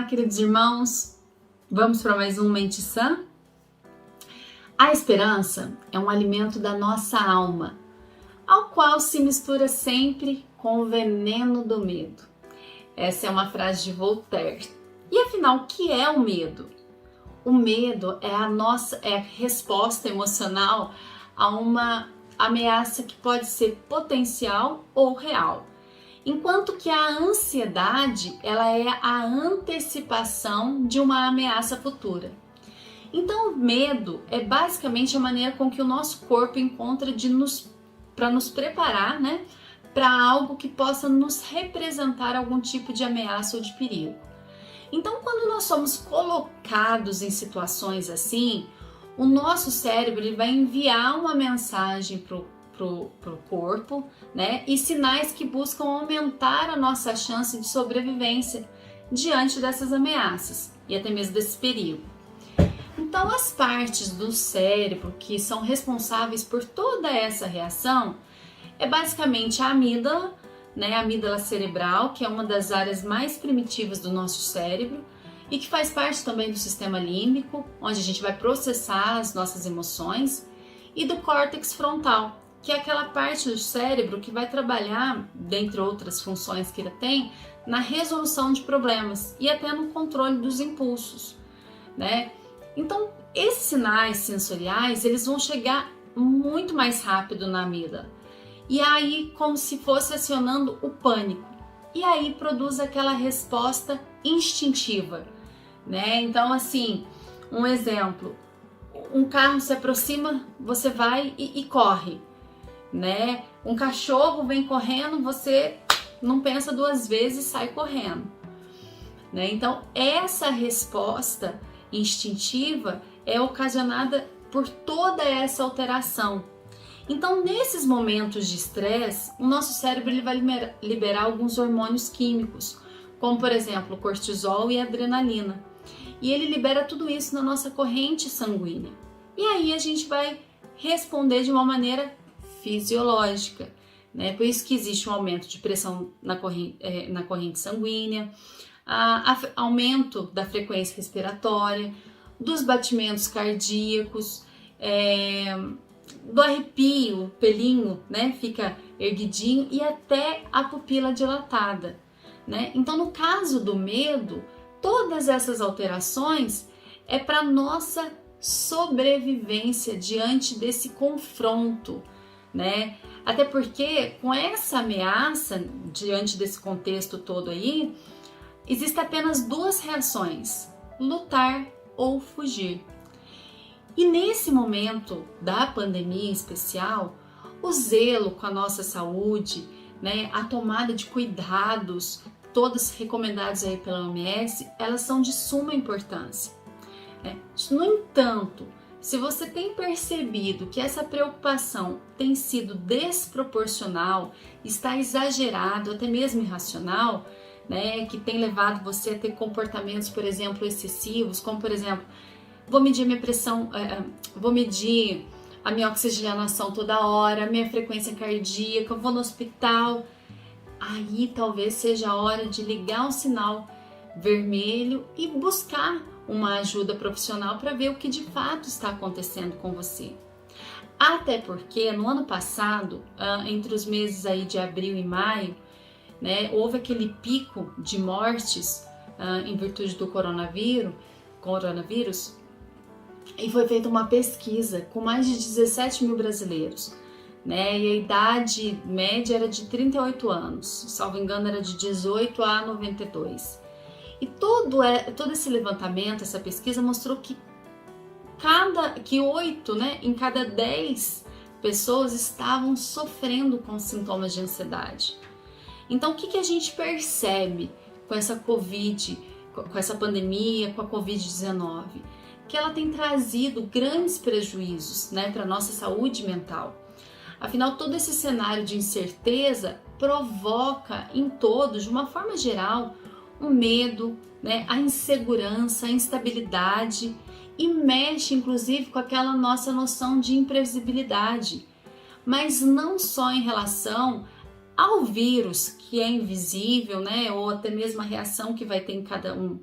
Olá, queridos irmãos, vamos para mais um Mente Sã? A esperança é um alimento da nossa alma, ao qual se mistura sempre com o veneno do medo. Essa é uma frase de Voltaire. E afinal, o que é o medo? O medo é a resposta emocional a uma ameaça que pode ser potencial ou real. Enquanto que a ansiedade, ela é a antecipação de uma ameaça futura. Então, o medo é basicamente a maneira com que o nosso corpo encontra para nos preparar, para algo que possa nos representar algum tipo de ameaça ou de perigo. Então, quando nós somos colocados em situações assim, o nosso cérebro ele vai enviar uma mensagem para o corpo, e sinais que buscam aumentar a nossa chance de sobrevivência diante dessas ameaças e até mesmo desse perigo. Então, as partes do cérebro que são responsáveis por toda essa reação é basicamente a amígdala, a amígdala cerebral, que é uma das áreas mais primitivas do nosso cérebro e que faz parte também do sistema límbico, onde a gente vai processar as nossas emoções, e do córtex frontal, que é aquela parte do cérebro que vai trabalhar, dentre outras funções que ele tem, na resolução de problemas e até no controle dos impulsos, Então, esses sinais sensoriais, eles vão chegar muito mais rápido na amígdala. E aí, como se fosse acionando o pânico. E aí, produz aquela resposta instintiva, Então, assim, um exemplo. Um carro se aproxima, você vai e corre, Um cachorro vem correndo, você não pensa duas vezes e sai correndo, Então, essa resposta instintiva é ocasionada por toda essa alteração. Então, nesses momentos de estresse, o nosso cérebro ele vai liberar alguns hormônios químicos, como por exemplo o cortisol e a adrenalina. E ele libera tudo isso na nossa corrente sanguínea. E aí a gente vai responder de uma maneira fisiológica, Por isso que existe um aumento de pressão na corrente sanguínea, aumento da frequência respiratória, dos batimentos cardíacos, do arrepio, o pelinho, fica erguidinho e até a pupila dilatada, Então, no caso do medo, todas essas alterações é para nossa sobrevivência diante desse confronto, Até porque com essa ameaça, diante desse contexto todo aí, existem apenas duas reações: lutar ou fugir. E nesse momento da pandemia em especial, o zelo com a nossa saúde, a tomada de cuidados, todos recomendados aí pela OMS, elas são de suma importância. No entanto, se você tem percebido que essa preocupação tem sido desproporcional, está exagerado, até mesmo irracional, que tem levado você a ter comportamentos, por exemplo, excessivos, como por exemplo, vou medir a minha pressão, vou medir a minha oxigenação toda hora, a minha frequência cardíaca, vou no hospital, aí talvez seja a hora de ligar um sinal vermelho e buscar uma ajuda profissional para ver o que de fato está acontecendo com você. Até porque no ano passado, entre os meses aí de abril e maio, houve aquele pico de mortes em virtude do coronavírus, e foi feita uma pesquisa com mais de 17 mil brasileiros, e a idade média era de 38 anos, salvo engano era de 18 a 92. E todo esse levantamento, essa pesquisa mostrou que 8 em cada 10 pessoas estavam sofrendo com sintomas de ansiedade. Então, o que a gente percebe com essa Covid, com essa pandemia, com a Covid-19? Que ela tem trazido grandes prejuízos, para a nossa saúde mental. Afinal, todo esse cenário de incerteza provoca em todos, de uma forma geral, o medo, a insegurança, a instabilidade e mexe inclusive com aquela nossa noção de imprevisibilidade, mas não só em relação ao vírus, que é invisível, né, ou até mesmo a reação que vai ter em cada um,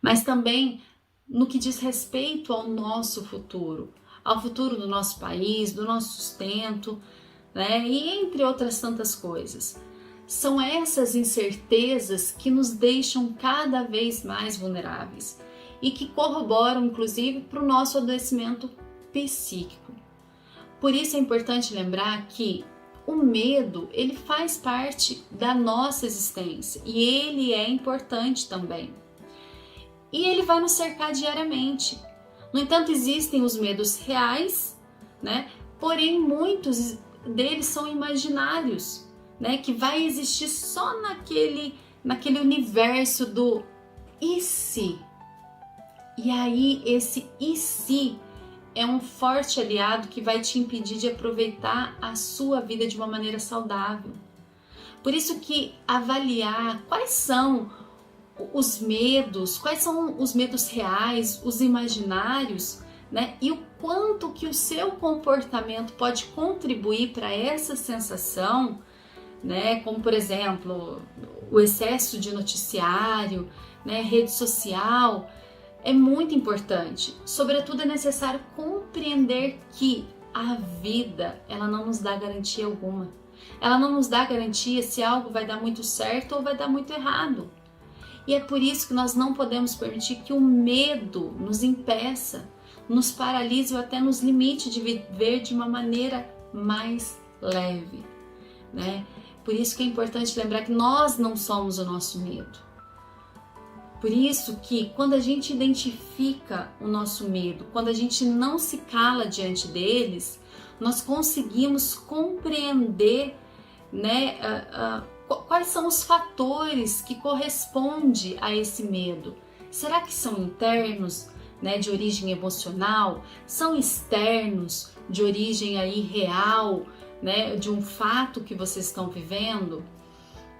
mas também no que diz respeito ao nosso futuro, ao futuro do nosso país, do nosso sustento, né, e entre outras tantas coisas. São essas incertezas que nos deixam cada vez mais vulneráveis e que corroboram, inclusive, para o nosso adoecimento psíquico. Por isso é importante lembrar que o medo, ele faz parte da nossa existência e ele é importante também. E ele vai nos cercar diariamente. No entanto, existem os medos reais, né? Porém, muitos deles são imaginários, né? Que vai existir só naquele universo do e se? E aí, esse e se é um forte aliado que vai te impedir de aproveitar a sua vida de uma maneira saudável. Por isso que avaliar quais são os medos reais, os imaginários, né? E o quanto que o seu comportamento pode contribuir para essa sensação, né? Como, por exemplo, o excesso de noticiário, né? Rede social, é muito importante. Sobretudo é necessário compreender que a vida, ela não nos dá garantia alguma. Ela não nos dá garantia se algo vai dar muito certo ou vai dar muito errado. E é por isso que nós não podemos permitir que o medo nos impeça, nos paralise ou até nos limite de viver de uma maneira mais leve, né? Por isso que é importante lembrar que nós não somos o nosso medo. Por isso que quando a gente identifica o nosso medo, quando a gente não se cala diante deles, nós conseguimos compreender, né, quais são os fatores que correspondem a esse medo. Será que são internos, né, de origem emocional? São externos, de origem aí real, né, de um fato que vocês estão vivendo?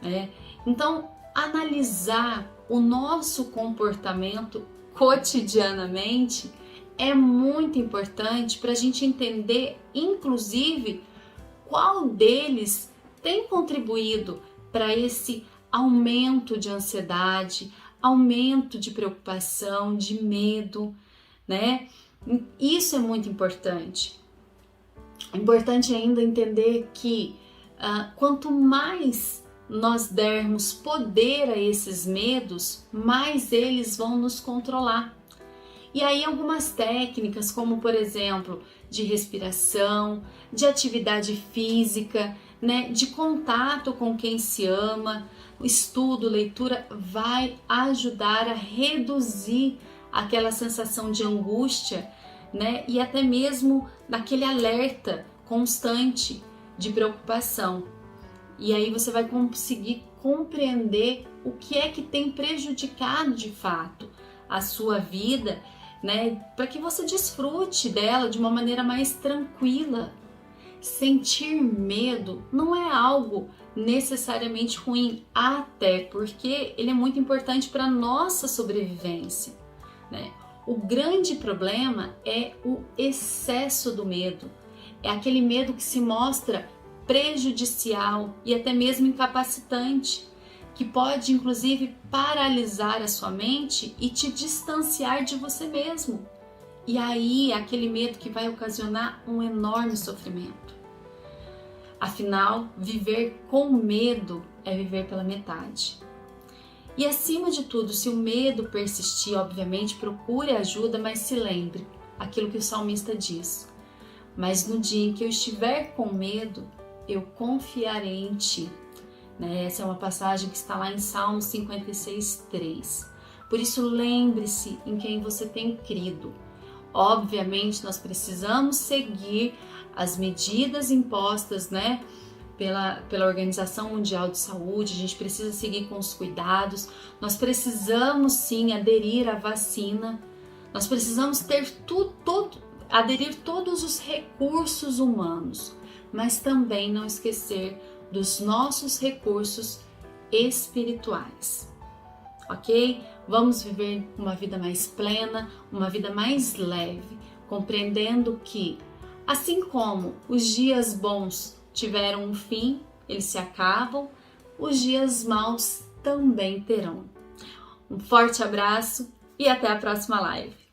Né? Então, analisar o nosso comportamento cotidianamente é muito importante para a gente entender, inclusive, qual deles tem contribuído para esse aumento de ansiedade, aumento de preocupação, de medo, né? Isso é muito importante. É importante ainda entender que quanto mais nós dermos poder a esses medos, mais eles vão nos controlar. E aí algumas técnicas, como por exemplo, de respiração, de atividade física, né, de contato com quem se ama, estudo, leitura, vai ajudar a reduzir aquela sensação de angústia, né, e até mesmo naquele alerta constante de preocupação. E aí você vai conseguir compreender o que é que tem prejudicado de fato a sua vida, né, para que você desfrute dela de uma maneira mais tranquila. Sentir medo não é algo necessariamente ruim, até porque ele é muito importante para a nossa sobrevivência, né? O grande problema é o excesso do medo, é aquele medo que se mostra prejudicial e até mesmo incapacitante, que pode inclusive paralisar a sua mente e te distanciar de você mesmo. E aí é aquele medo que vai ocasionar um enorme sofrimento. Afinal, viver com medo é viver pela metade. E acima de tudo, se o medo persistir, obviamente procure ajuda, mas se lembre aquilo que o salmista diz: mas no dia em que eu estiver com medo, eu confiarei em ti. Né? Essa é uma passagem que está lá em Salmos 56:3. Por isso, lembre-se em quem você tem crido. Obviamente, nós precisamos seguir as medidas impostas, né, pela Organização Mundial de Saúde. A gente precisa seguir com os cuidados. Nós precisamos sim aderir à vacina. Nós precisamos ter aderir todos os recursos humanos, mas também não esquecer dos nossos recursos espirituais, ok? Vamos viver uma vida mais plena, uma vida mais leve, compreendendo que, assim como os dias bons tiveram um fim, eles se acabam, os dias maus também terão. Um forte abraço e até a próxima live.